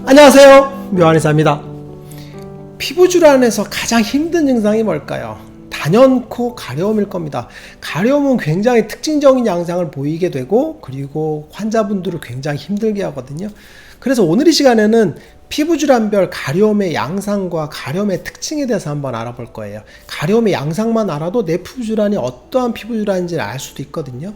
안녕하세요, 묘한의사입니다. 피부질환에서 가장 힘든 증상이 뭘까요? 단연코 가려움일 겁니다. 가려움은 굉장히 특징적인 양상을 보이게 되고, 그리고 환자분들을 굉장히 힘들게 하거든요. 그래서 오늘 이 시간에는 피부질환별 가려움의 양상과 가려움의 특징에 대해서 한번 알아볼 거예요. 가려움의 양상만 알아도 내 피부질환이 어떠한 피부질환인지 알 수도 있거든요.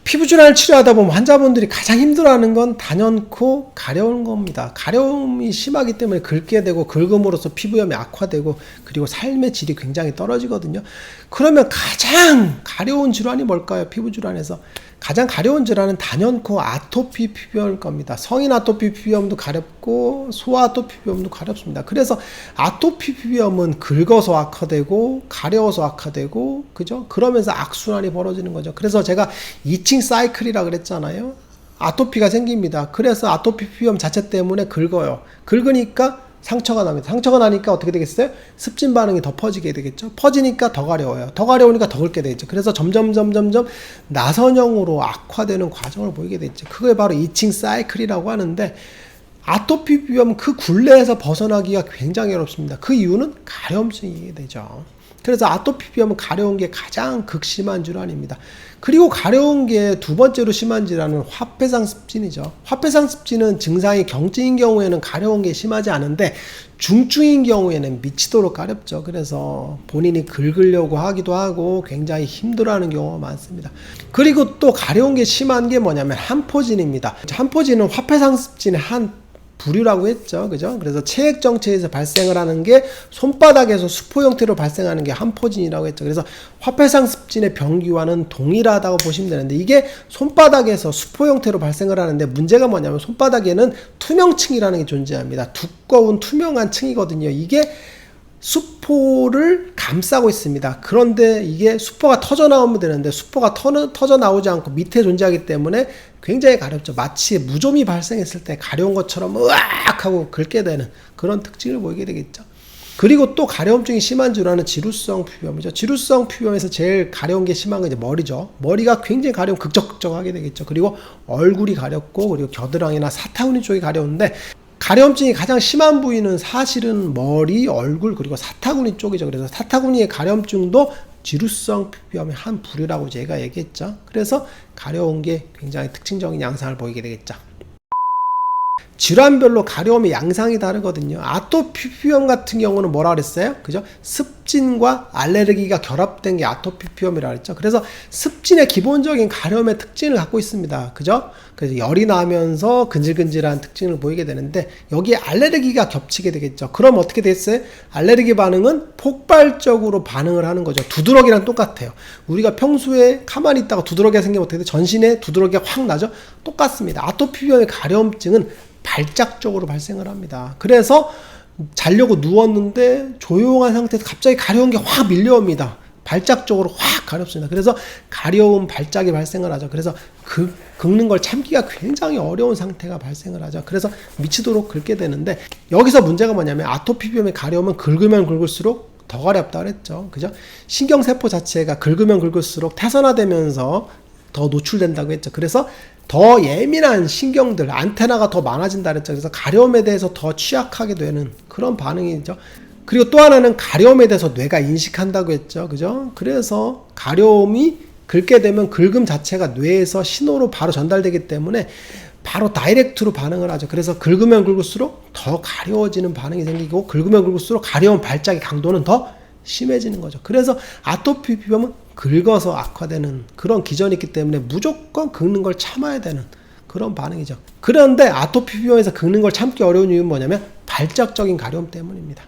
피부질환을 치료하다 보면 환자분들이 가장 힘들어하는 건 단연코 가려운 겁니다. 가려움이 심하기 때문에 긁게 되고, 긁음으로써 피부염이 악화되고, 그리고 삶의 질이 굉장히 떨어지거든요. 그러면 가장 가려운 질환이 뭘까요? 피부질환에서 가장 가려운 질환은 단연코 아토피 피부염일 겁니다. 성인 아토피 피부염도 가렵고 소아 아토피 피부염도 가렵습니다. 그래서 아토피 피부염은 긁어서 악화되고 가려워서 악화되고, 그죠? 그러면서 악순환이 벌어지는 거죠. 그래서 제가 이칭 사이클이라 그랬잖아요. 아토피가 생깁니다. 그래서 아토피 피부염 자체 때문에 긁어요. 긁으니까 상처가 납니다. 상처가 나니까 어떻게 되겠어요? 습진 반응이 더 퍼지게 되겠죠. 퍼지니까 더 가려워요. 더 가려우니까 더 긁게 되겠죠. 그래서 점점 나선형으로 악화되는 과정을 보이게 되죠. 그게 바로 이칭 사이클이라고 하는데, 아토피 피부염은 그 굴레에서 벗어나기가 굉장히 어렵습니다. 그 이유는 가려움증이 되죠. 그래서 아토피 피부염은 가려운 게 가장 극심한 질환입니다. 그리고 가려운 게 두 번째로 심한 질환은 화폐상 습진이죠. 화폐상 습진은 증상이 경증인 경우에는 가려운 게 심하지 않은데, 중증인 경우에는 미치도록 가렵죠. 그래서 본인이 긁으려고 하기도 하고 굉장히 힘들어하는 경우가 많습니다. 그리고 또 가려운 게 심한 게 뭐냐면 한포진입니다. 한포진은 화폐상 습진의 한 부류라고 했죠. 그죠? 그래서 체액 정체에서 발생을 하는 게 손바닥에서 수포 형태로 발생하는 게 한포진이라고 했죠. 그래서 화폐상 습진의 병기와는 동일하다고 보시면 되는데, 이게 손바닥에서 수포 형태로 발생을 하는데, 문제가 뭐냐면 손바닥에는 투명층이라는 게 존재합니다. 두꺼운 투명한 층이거든요. 이게 수포를 감싸고 있습니다. 그런데 이게 수포가 터져 나오면 되는데, 수포가 터져 나오지 않고 밑에 존재하기 때문에 굉장히 가렵죠. 마치 무좀이 발생했을 때 가려운 것처럼 으악 하고 긁게 되는 그런 특징을 보이게 되겠죠. 그리고 또 가려움증이 심한 질환은 지루성 피부염이죠. 지루성 피부염에서 제일 가려운 게 심한 건 이제 머리죠. 머리가 굉장히 가려움 극적극적하게 되겠죠. 그리고 얼굴이 가렵고, 그리고 겨드랑이나 사타구니 쪽이 가려운데, 가려움증이 가장 심한 부위는 사실은 머리, 얼굴, 그리고 사타구니 쪽이죠. 그래서 사타구니의 가려움증도 지루성 피부염의 한 부류라고 제가 얘기했죠. 그래서 가려운 게 굉장히 특징적인 양상을 보이게 되겠죠. 질환별로 가려움의 양상이 다르거든요. 아토피 피부염 같은 경우는 뭐라 그랬어요? 그죠? 습진과 알레르기가 결합된 게 아토피 피부염이라고 했죠. 그래서 습진의 기본적인 가려움의 특징을 갖고 있습니다. 그죠? 그래서 열이 나면서 근질근질한 특징을 보이게 되는데, 여기에 알레르기가 겹치게 되겠죠. 그럼 어떻게 됐어요? 알레르기 반응은 폭발적으로 반응을 하는 거죠. 두드러기랑 똑같아요. 우리가 평소에 가만히 있다가 두드러기가 생기면 어떻게 돼요? 전신에 두드러기가 확 나죠? 똑같습니다. 아토피 피부염의 가려움증은 발작적으로 발생을 합니다. 그래서 자려고 누웠는데 조용한 상태에서 갑자기 가려운 게 확 밀려옵니다. 발작적으로 확 가렵습니다. 그래서 가려운 발작이 발생을 하죠. 그래서 긁는 걸 참기가 굉장히 어려운 상태가 발생을 하죠. 그래서 미치도록 긁게 되는데, 여기서 문제가 뭐냐면 아토피 피부염의 가려움은 긁으면 긁을수록 더 가렵다 그랬죠. 그죠? 신경세포 자체가 긁으면 긁을수록 태산화되면서 더 노출된다고 했죠. 그래서 더 예민한 신경들, 안테나가 더 많아진다 그랬죠. 그래서 가려움에 대해서 더 취약하게 되는 그런 반응이죠. 그리고 또 하나는 가려움에 대해서 뇌가 인식한다고 했죠. 그죠? 그래서 가려움이 긁게 되면 긁음 자체가 뇌에서 신호로 바로 전달되기 때문에 바로 다이렉트로 반응을 하죠. 그래서 긁으면 긁을수록 더 가려워지는 반응이 생기고, 긁으면 긁을수록 가려움 발작의 강도는 더 심해지는 거죠. 그래서 아토피 피부염은 긁어서 악화되는 그런 기전이 있기 때문에 무조건 긁는 걸 참아야 되는 그런 반응이죠. 그런데 아토피 피부염에서 긁는 걸 참기 어려운 이유는 뭐냐면 발작적인 가려움 때문입니다.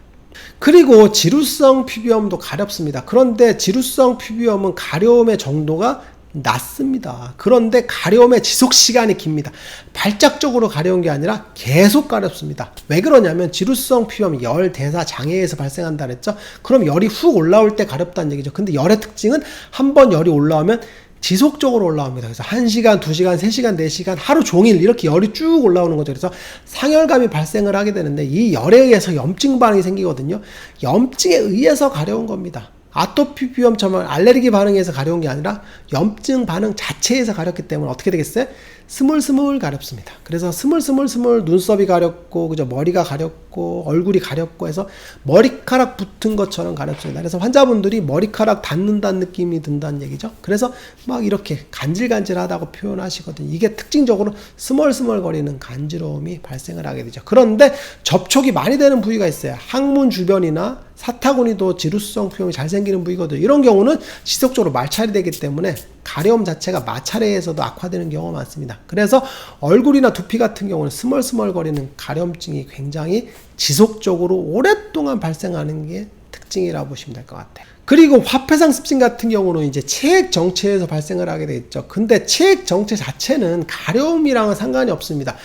그리고 지루성 피부염도 가렵습니다. 그런데 지루성 피부염은 가려움의 정도가 낮습니다. 그런데 가려움의 지속 시간이 깁니다. 발작적으로 가려운 게 아니라 계속 가렵습니다. 왜 그러냐면 지루성 피부염 열 대사 장애에서 발생한다 그랬죠. 그럼 열이 훅 올라올 때 가렵다는 얘기죠. 근데 열의 특징은 한번 열이 올라오면 지속적으로 올라옵니다. 그래서 1시간, 2시간, 3시간, 4시간 하루 종일 이렇게 열이 쭉 올라오는 거죠. 그래서 상열감이 발생을 하게 되는데, 이 열에 의해서 염증 반응이 생기거든요. 염증에 의해서 가려운 겁니다. 아토피 비염처럼 알레르기 반응에서 가려운 게 아니라 염증 반응 자체에서 가렸기 때문에 어떻게 되겠어요? 스물스물 가렵습니다. 그래서 스물스물 눈썹이 가렵고, 그죠? 머리가 가렵고, 얼굴이 가렵고 해서 머리카락 붙은 것처럼 가렵습니다. 그래서 환자분들이 머리카락 닿는다는 느낌이 든다는 얘기죠. 그래서 막 이렇게 간질간질하다고 표현하시거든요. 이게 특징적으로 스멀스멀 거리는 간지러움이 발생을 하게 되죠. 그런데 접촉이 많이 되는 부위가 있어요. 항문 주변이나 사타구니도 지루성 표현이 잘 생기는 부위거든요. 이런 경우는 지속적으로 마찰이 되기 때문에 가려움 자체가 마찰에서도 악화되는 경우가 많습니다. 그래서 얼굴이나 두피 같은 경우는 스멀스멀거리는 가려움증이 굉장히 지속적으로 오랫동안 발생하는 게 특징이라고 보시면 될 것 같아요. 그리고 화폐상 습진 같은 경우는 이제 체액 정체에서 발생을 하게 되겠죠. 근데 체액 정체 자체는 가려움이랑은 상관이 없습니다.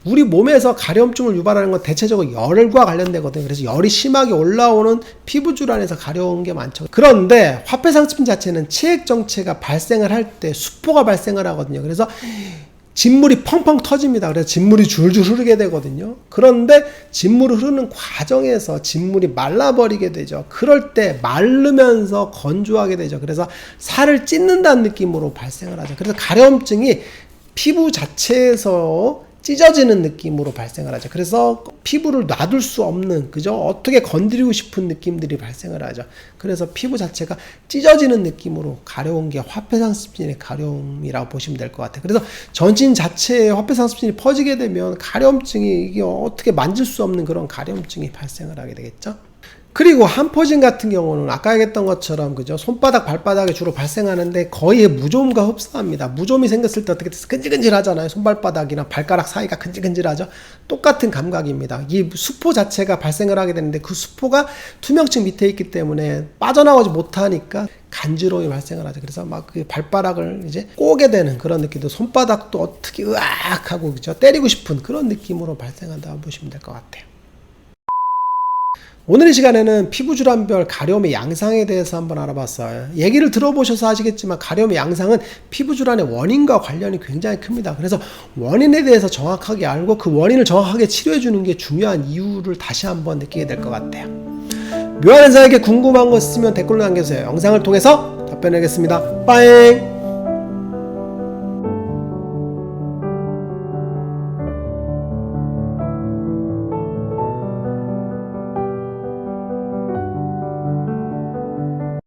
우리 몸에서 가려움증을 유발하는 건 대체적으로 열과 관련되거든요. 그래서 열이 심하게 올라오는 피부 질환에서 가려운 게 많죠. 그런데 화폐상습진 자체는 체액 정체가 발생을 할 때 수포가 발생을 하거든요. 그래서 진물이 펑펑 터집니다. 그래서 진물이 줄줄 흐르게 되거든요. 그런데 진물이 흐르는 과정에서 진물이 말라버리게 되죠. 그럴 때 마르면서 건조하게 되죠. 그래서 살을 찢는다는 느낌으로 발생을 하죠. 그래서 가려움증이 피부 자체에서 찢어지는 느낌으로 발생을 하죠. 그래서 피부를 놔둘 수 없는, 그죠? 어떻게 건드리고 싶은 느낌들이 발생을 하죠. 그래서 피부 자체가 찢어지는 느낌으로 가려운 게 화폐상습진의 가려움이라고 보시면 될 것 같아요. 그래서 전신 자체에 화폐상습진이 퍼지게 되면 가려움증이 이게 어떻게 만질 수 없는 그런 가려움증이 발생을 하게 되겠죠. 그리고 한포진 같은 경우는 아까 얘기했던 것처럼, 그죠? 손바닥, 발바닥에 주로 발생하는데 거의 무좀과 흡사합니다. 무좀이 생겼을 때 어떻게 근질근질 하잖아요. 손발바닥이나 발가락 사이가 근질근질하죠. 똑같은 감각입니다. 이 수포 자체가 발생을 하게 되는데 그 수포가 투명층 밑에 있기 때문에 빠져나오지 못하니까 간지러움이 발생을 하죠. 그래서 막 그 발바닥을 이제 꼬게 되는 그런 느낌도, 손바닥도 어떻게 으악 하고, 그죠? 때리고 싶은 그런 느낌으로 발생한다고 보시면 될 것 같아요. 오늘 이 시간에는 피부질환별 가려움의 양상에 대해서 한번 알아봤어요. 얘기를 들어보셔서 아시겠지만 가려움의 양상은 피부질환의 원인과 관련이 굉장히 큽니다. 그래서 원인에 대해서 정확하게 알고 그 원인을 정확하게 치료해 주는 게 중요한 이유를 다시 한번 느끼게 될 것 같아요. 묘한 의사에게 궁금한 거 있으면 댓글로 남겨주세요. 영상을 통해서 답변하겠습니다. 빠잉!